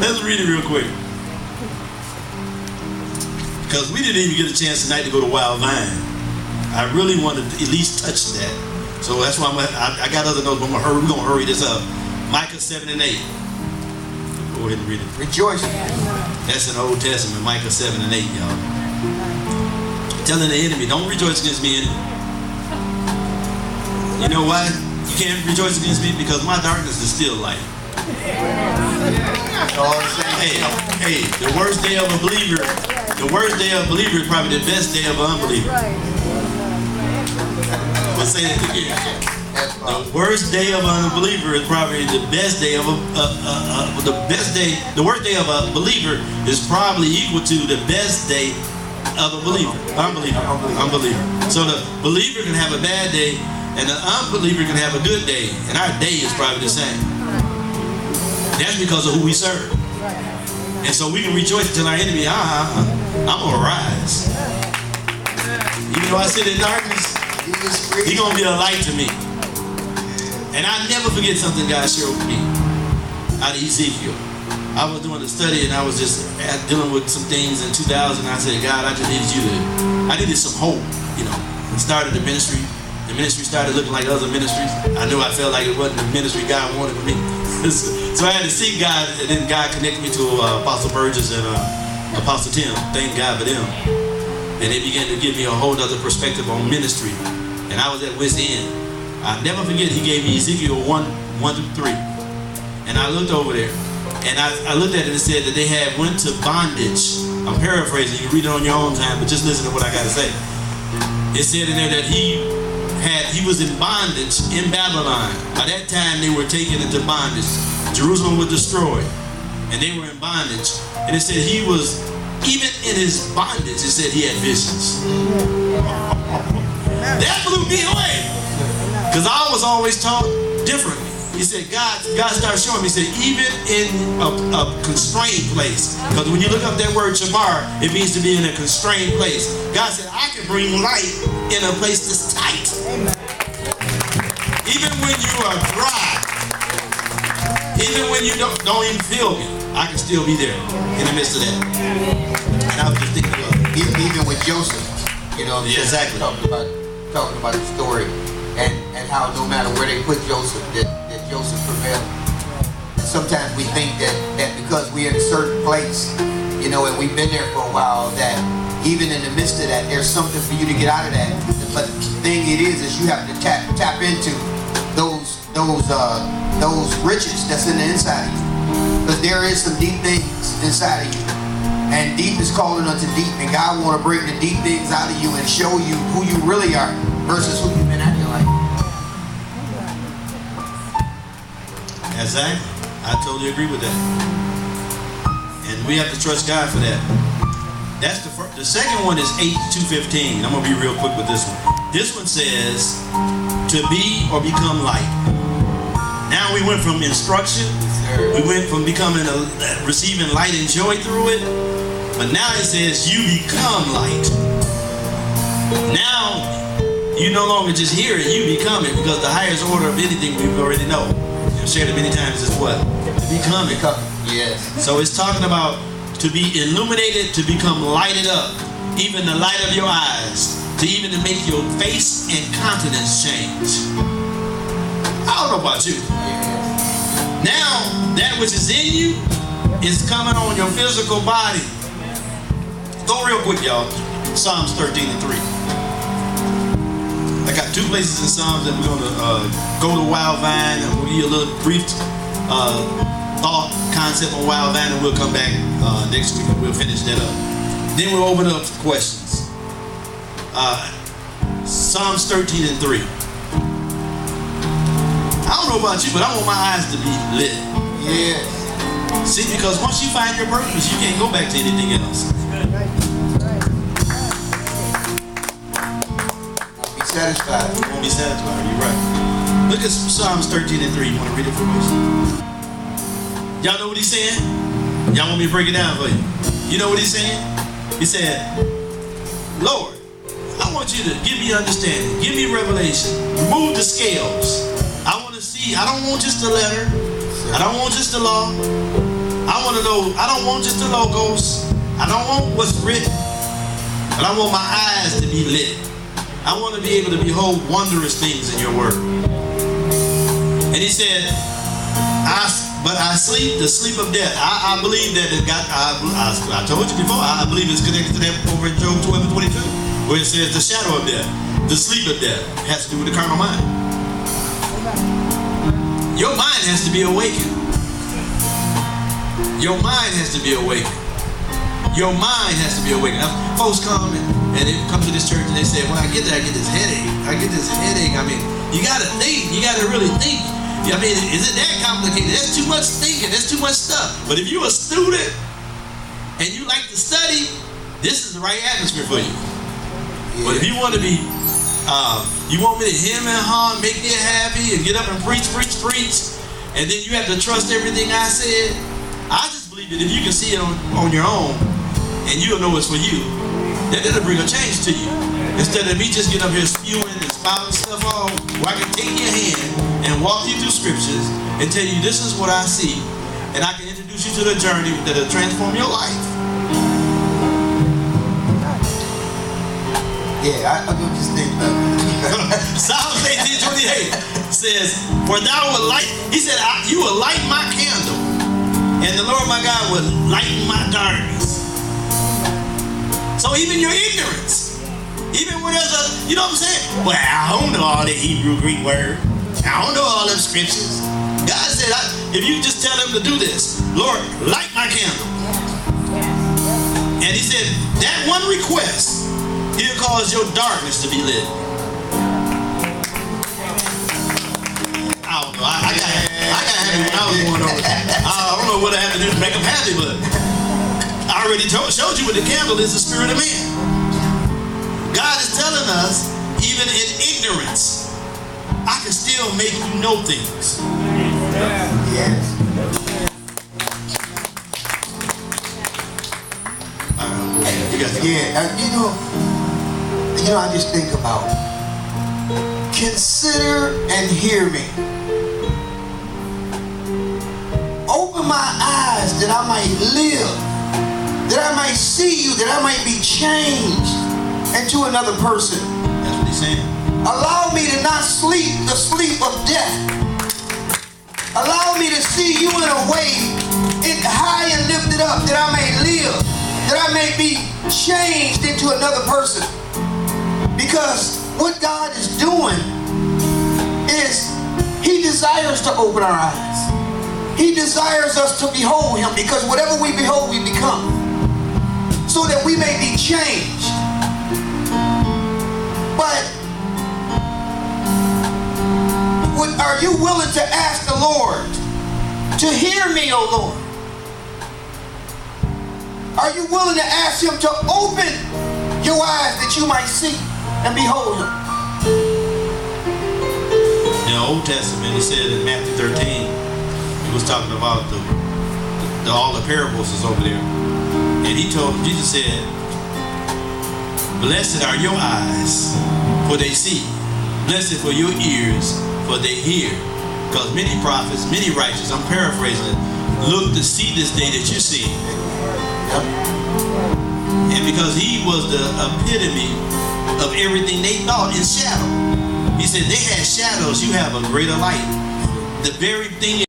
Let's read it real quick. Because we didn't even get a chance tonight to go to Wild Vine. I really wanted to at least touch that. So that's why I got other notes, but we're going to hurry this up. Micah 7 and 8. Go ahead and read it. Rejoice. That's in the Old Testament, Micah 7 and 8, y'all. Telling the enemy, don't rejoice against me, enemy. You know why you can't rejoice against me? Because my darkness is still light. Hey, the worst day of a believer is probably the best day of an unbeliever. Let's say that again. The worst day of an unbeliever is probably the best day of the worst day of a believer is probably equal to the best day of a unbeliever. So the believer can have a bad day and the unbeliever can have a good day, and our day is probably the same. That's because of who we serve. And so we can rejoice until our enemy, I'm gonna rise. Even though I sit in darkness, he's gonna be a light to me. And I never forget something God shared with me out of Ezekiel. I was doing a study and I was just dealing with some things in 2000. I said, God, I needed some hope, you know. I started the ministry. The ministry started looking like other ministries. I knew I felt like it wasn't the ministry God wanted for me. So I had to seek God, and then God connected me to Apostle Burgess and Apostle Tim. Thank God for them. And they began to give me a whole other perspective on ministry. And I was at wit's end. I'll never forget, he gave me Ezekiel 1-3. And I looked over there. And I looked at it and said that they had went to bondage. I'm paraphrasing. You can read it on your own time, but just listen to what I got to say. It said in there that he was in bondage in Babylon. By that time, they were taken into bondage. Jerusalem was destroyed. And they were in bondage. And it said he was, even in his bondage, it said he had visions. That blew me away. Because I was always taught differently. He said, God started showing me, he said, even in a constrained place. Because when you look up that word shamar, it means to be in a constrained place. God said, I can bring light in a place that's tight. Amen. Even when you are dry, even when you don't even feel me, I can still be there in the midst of that. And I was just thinking about it. Even with Joseph, you know, yeah, exactly. Talking about the story and how no matter where they put Joseph, that Joseph prevailed. And sometimes we think that because we're in a certain place, you know, and we've been there for a while, that even in the midst of that, there's something for you to get out of that. But the thing it is you have to tap into those riches that's in the inside of you. Because there is some deep things inside of you. And deep is calling unto deep, and God want to bring the deep things out of you and show you who you really are versus who you've been at in your life. Exactly. I totally agree with that. And we have to trust God for that. That's the first. The second one is 8:2:15. I'm going to be real quick with this one. This one says, to be or become light. Now we went from instruction. We went from receiving light and joy through it. But now it says you become light. Now you no longer just hear it, you become it, because the highest order of anything we already know. I've shared it many times is what? To become it. Yes. So it's talking about to be illuminated, to become lighted up, even the light of your eyes, to even to make your face and countenance change. I don't know about you. Now, that which is in you is coming on your physical body. Go real quick, y'all. Psalms 13:3. I got two places in Psalms that we're going to go to Wild Vine, and we'll give you a little brief thought concept on Wild Vine, and we'll come back next week and we'll finish that up. Then we'll open up for questions. Psalms 13:3. I don't know about you, but I want my eyes to be lit. Yeah. See, because once you find your purpose, you can't go back to anything else. Won't be satisfied. You won't be satisfied. You're right. Look at Psalms 13:3. You want to read it for us? Y'all know what he's saying? Y'all want me to break it down for you? You know what he's saying? He said, Lord, I want you to give me understanding. Give me revelation. Remove the scales. I want to see. I don't want just the letter. I don't want just the law. I I want to know, I don't want just the logos. I don't want what's written. But I want my eyes to be lit. I want to be able to behold wondrous things in your word. And he said, but I sleep the sleep of death. I believe that it got, I told you before, I believe it's connected to that over in Job 12 and 22, where it says the shadow of death, the sleep of death, has to do with the carnal mind. Your mind has to be awakened. Your mind has to be awakened. Your mind has to be awakened. Now, folks come and they come to this church and they say, when I get there, I get this headache. I get this headache. I mean, you got to think. You got to really think. I mean, is it that complicated? That's too much thinking. That's too much stuff. But if you're a student and you like to study, this is the right atmosphere for you. Yeah. But if you want to be, you want me to hem and haw, make you happy, and get up and preach, and then you have to trust everything I said, I just believe that if you can see it on your own, and you'll know it's for you, then it'll bring a change to you. Instead of me just getting up here spewing and spouting stuff off, where I can take your hand and walk you through scriptures and tell you this is what I see, and I can introduce you to the journey that'll transform your life. Yeah, I do this thing. Psalms 18:28 says, "For thou will light," he said, "you will light my candle, and the Lord my God will lighten my darkness." So even your ignorance, even when there's a, you know what I'm saying? Well, I don't know all the Hebrew, Greek word. I don't know all them scriptures. God said, if you just tell them to do this, Lord, light my candle. And he said, that one request, he'll cause your darkness to be lit. I don't know. I got happy when I was going over. I don't know what I have to do to make them happy, but I already showed you what the candle is, the spirit of man. God is telling us, even in ignorance, I can still make you know things. Yes. Yeah, you know, I just think about, consider and hear me. Open my eyes that I might live, that I might see you, that I might be changed into another person. That's what he's saying. Allow me to not sleep the sleep of death. Allow me to see you in a way high and lifted up, that I may live, that I may be changed into another person. Because what God is doing is He desires to open our eyes. He desires us to behold Him, because whatever we behold, we become, so that we may be changed. But are you willing to ask the Lord to hear me, O Lord? Are you willing to ask Him to open your eyes that you might see and behold Him? In the Old Testament, it said in Matthew 13, it was talking about all the parables is over there. And Jesus said, blessed are your eyes, for they see. Blessed for your ears, for they hear. Because many prophets, many righteous, I'm paraphrasing it, look to see this day that you see. Yep. And because He was the epitome of everything they thought in shadow. He said they had shadows, you have a greater light. The very thing